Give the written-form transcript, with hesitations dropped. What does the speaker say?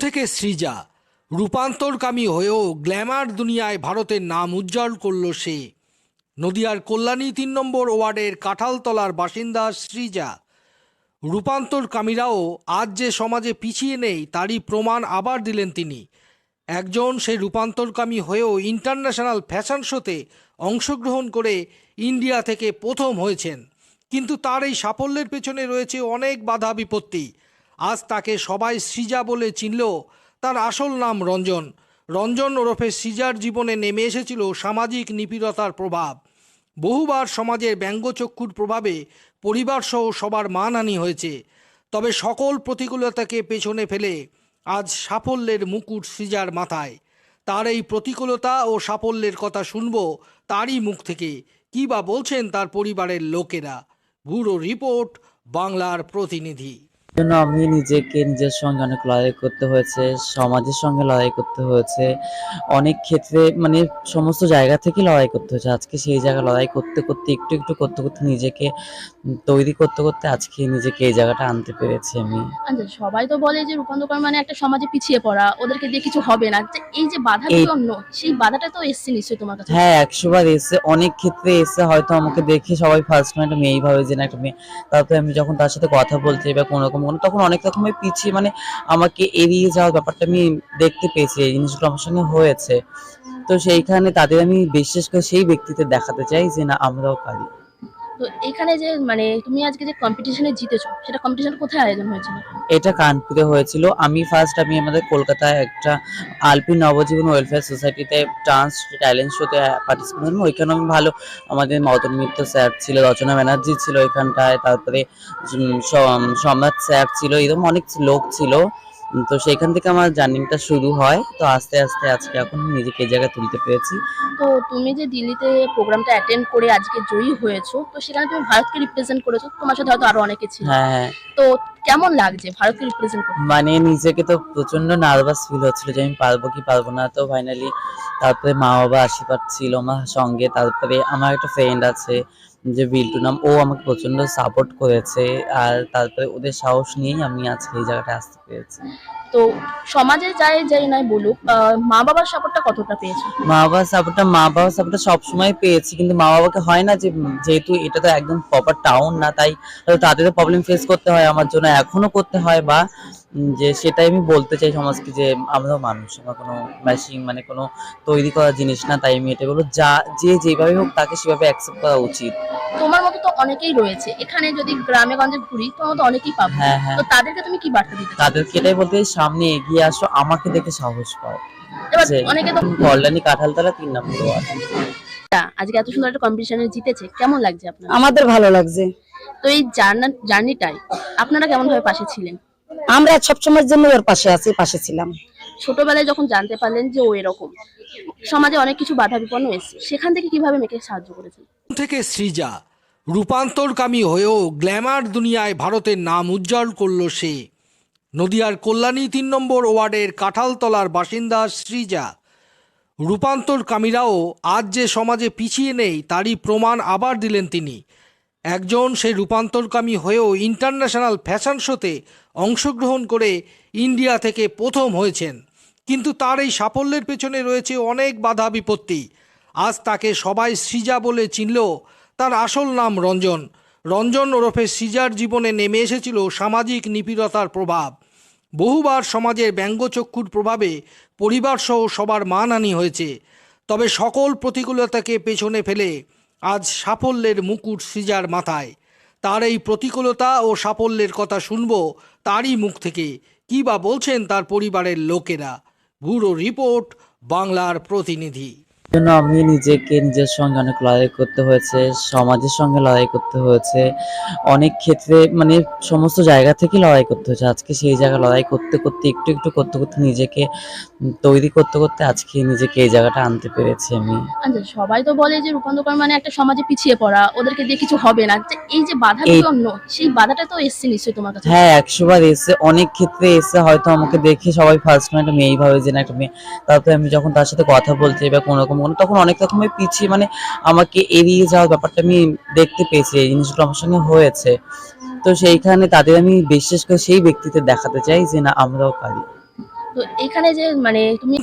থেকে সৃজা রূপান্তরকামী হয়েও গ্ল্যামার দুনিয়ায় ভারতের নাম উজ্জ্বল করল সে। নদিয়ার কল্যাণী ৩ নম্বর ওয়ার্ডের কাঁঠালতলার বাসিন্দা সৃজা। রূপান্তরকামীরাও আজ যে সমাজে পিছিয়ে নেই তারই প্রমাণ আবার দিলেন তিনি। একজন সেই রূপান্তরকামী হয়েও ইন্টারন্যাশনাল ফ্যাশন শোতে অংশগ্রহণ করে ইন্ডিয়া থেকে প্রথম হয়েছেন, কিন্তু তার এই সাফল্যের পেছনে রয়েছে অনেক বাধা বিপত্তি। আজ তাকে সবাই সৃজা বলে চিনলেও তার আসল নাম রঞ্জন। রঞ্জন ওরফে সৃজার জীবনে নেমে এসেছিল সামাজিক নিপীড়তার প্রভাব। বহুবার সমাজের ব্যঙ্গচক্ষুর প্রভাবে পরিবারসহ সবার মানহানি হয়েছে। তবে সকল প্রতিকূলতাকে পেছনে ফেলে আজ সাফল্যের মুকুট সৃজার মাথায়। তার এই প্রতিকূলতা ও সাফল্যের কথা শুনব তারই মুখ থেকে। কী বা বলছেন তার পরিবারের লোকেরা। ব্যুরো রিপোর্ট, বাংলার প্রতিনিধি। জন্য আমি নিজেকে নিজের সঙ্গে অনেক লড়াই করতে হয়েছে, সমাজের সঙ্গে লড়াই করতে হয়েছে, অনেক ক্ষেত্রে মানে সমস্ত জায়গা থেকে লড়াই করতে হয়েছে। আজকে সেই জায়গা লড়াই করতে করতে একটু একটু করতে করতে নিজেকে তৈরি করতে করতে আজকে নিজেকে এই জায়গাটা আনতে পেরেছি আমি। আচ্ছা, সবাই তো বলে যে রূপান্তর মানে একটা সমাজে পিছিয়ে পড়া, ওদেরকে দিয়ে কিছু হবে না। এই যে বাধাগুলো, সেই বাধাটা তো এসছে নিশ্চয়ই তোমার কাছে। হ্যাঁ, 100 বার এসে, অনেক ক্ষেত্রে এসে হয়তো আমাকে দেখে সবাই ফার্স্ট টাইম একটা মেয়েই ভাবে যে না একটা মেয়ে। তারপরে আমি যখন তার সাথে কথা বলতে বা কোনো রকম তখন অনেক রকমের পিছিয়ে মানে আমাকে এড়িয়ে যাওয়ার ব্যাপারটা আমি দেখতে পেয়েছি। এই জিনিসগুলো আমার সঙ্গে হয়েছে। তো সেইখানে তাদের আমি বিশেষ করে সেই ব্যক্তিদের দেখাতে চাই যে না, আমরাও পারি। তো এখানে যে তুমি আজকে যে কম্পিটিশনে জিতেছো, সেটা কম্পিটিশন কোথায় আয়োজন হয়েছিল? এটা কানপুরে হয়েছিল। আমি আমাদের কলকাতায় একটা আলপিন নবজীবন ওয়েলফেয়ার সোসাইটিতে ডান্স ট্যালেন্ট শোতে পার্টিসিপেট করলাম। ওইখানে আমি ভালো, আমাদের মদন মিত্র স্যার ছিল, রচনা ব্যানার্জি ছিল ওইখানটায়, তারপরে সম্রাট স্যার ছিল, এরকম অনেক লোক ছিল। তো সেইখান থেকে আমার জার্নিটা শুরু হয়। তো আস্তে আস্তে আজকে এখন নিজেকে এই জায়গায় তুলতে পেরেছি। তো তুমি যে দিল্লিতে প্রোগ্রামটা অ্যাটেন্ড করে আজকে জয়ী হয়েছো, তো সেখানে তুমি ভারতকে রিপ্রেজেন্ট করেছো, তোমার সাথে হয়তো আরো অনেকে ছিল। হ্যাঁ, তো কেমন লাগছে ভারতকে রিপ্রেজেন্ট করতে? মানে নিজেকে তো প্রচন্ড নার্ভাস ফিল হচ্ছিল যে আমি পারবো কি পারবো না। তো ফাইনালি তারপরে মা বাবা আশীর্বাদ ছিল আমার সঙ্গে। তারপরে আমার একটা ফ্রেন্ড আছে যে বিল্টু নাম, ও আমাকে প্রচন্ড সাপোর্ট করেছে। আর তারপরে ওদের সাহস নিয়েই আমি আজকে এই জায়গাটায় আসতে পেরেছি। তো সমাজে যাই নাই বলুক, মা বাবার সাপোর্টটা কতটা পেয়েছো? মা বাবার সাপোর্টটা সবসময় পেয়েছি, কিন্তু মা বাবাকে হয় না যে, যেহেতু এটা তো একদম প্রপার টাউন না, তাই তাদেরও প্রবলেম ফেস করতে হয়, আমার জন্য এখনো করতে হয়। বা যে সেটাই আমি বলতে চাই সমাজকে যে আমরাও মানুষ, আমরা কোনো মেশিন মানে কোনো তৈরি করা জিনিস না। তাই আমি এটা বলবো, যে যেভাবে হোক তাকে সেভাবে অ্যাকসেপ্ট করা উচিত। তোমার মতো তো অনেকেই রয়েছে এখানে, যদি গ্রামে গঞ্জে ঘুরি তোমার মতো অনেকেই পাবো। হ্যাঁ, হ্যাঁ, তো তাদেরকে তুমি কি বার্তা দিতে চাও? তাদেরকে এটাই বলতে চাই, সামনে এগিয়ে আসো, আমাকে দেখে সাহস পাও। এবার অনেকে তো কল্যাণী কাঁঠালতলা ৩ নম্বর ওয়ার্ড। আজকে এত সুন্দর একটা কম্পিটিশনে জিতেছে, কেমন লাগছে আপনার? আমাদের ভালো লাগছে। তো এই জার্নিটাই আপনারা কেমন ভাবে পাশে ছিলেন? আমরা সবসময়ের জন্য ওর পাশে আছি, পাশে ছিলাম। ছোটবেলায় যখন জানতে পারলেন যে ও এরকম, সমাজে অনেক কিছু বাধা বিপন্ন এসেছে, সেখান থেকে কিভাবে মেয়েকে সাহায্য করেছেন? থেকে সৃজা রূপান্তরকামী হয়েও গ্ল্যামার দুনিয়ায় ভারতের নাম উজ্জ্বল করল সে। নদিয়ার কল্যাণী ৩ নম্বর ওয়ার্ডের কাঁঠালতলার বাসিন্দা সৃজা। রূপান্তরকামীরাও আজ যে সমাজে পিছিয়ে নেই তারই প্রমাণ আবার দিলেন তিনি। একজন সেই রূপান্তরকামী হয়েও ইন্টারন্যাশনাল ফ্যাশন শোতে অংশগ্রহণ করে ইন্ডিয়া থেকে প্রথম হয়েছেন, কিন্তু তার এই সাফল্যের পেছনে রয়েছে অনেক বাধা বিপত্তি। আজ তাকে সবাই সৃজা বলে চিনলেও তার আসল নাম রঞ্জন। রঞ্জন ওরফে সৃজার জীবনে নেমে এসেছিল সামাজিক নিপীড়তার প্রভাব। বহুবার সমাজের ব্যঙ্গচক্ষুর প্রভাবে পরিবারসহ সবার মানহানি হয়েছে। তবে সকল প্রতিকূলতাকে পেছনে ফেলে আজ সাফল্যের মুকুট সৃজার মাথায়। তার এই প্রতিকূলতা ও সাফল্যের কথা শুনব তারই মুখ থেকে। কী বা বলছেন তার পরিবারের লোকেরা। ব্যুরো রিপোর্ট, বাংলার প্রতিনিধি। জন্য আমি নিজেকে নিজের সঙ্গে অনেক লড়াই করতে হয়েছে, সমাজের সঙ্গে লড়াই করতে হয়েছে, অনেক ক্ষেত্রে মানে সমস্ত জায়গা থেকে লড়াই করতে হয়েছে। আজকে সেই জায়গা লড়াই করতে করতে একটু একটু করতে করতে নিজেকে তৈরি করতে করতে আজকে নিজেকে এই জায়গাটা আনতে পেরেছি আমি। আচ্ছা, সবাই তো বলে যে রূপান্তর মানে একটা সমাজে পিছিয়ে পড়া, ওদেরকে দিয়ে কিছু হবে না। এই যে বাধাগুলো, সেই বাধাটা তো এসছে নিশ্চয়ই তোমার কাছে। হ্যাঁ, 100 বার এসে, অনেক ক্ষেত্রে এসে হয়তো আমাকে দেখে সবাই ফার্স্ট টাইম একটা মেয়েই ভাবে যে না একটা মেয়ে। তারপরে আমি যখন তার সাথে কথা বলতে বা কোনো রকম তখন অনেক রকমের পিছিয়ে মানে আমাকে এড়িয়ে যাওয়ার ব্যাপারটা আমি দেখতে পেয়েছি। এই জিনিসগুলো আমার সঙ্গে হয়েছে। তো সেইখানে তাদের আমি বিশেষ করে সেই ব্যক্তিদের দেখাতে চাই যে না, আমরাও পারি। তো তো এখানে যে মানে তুমি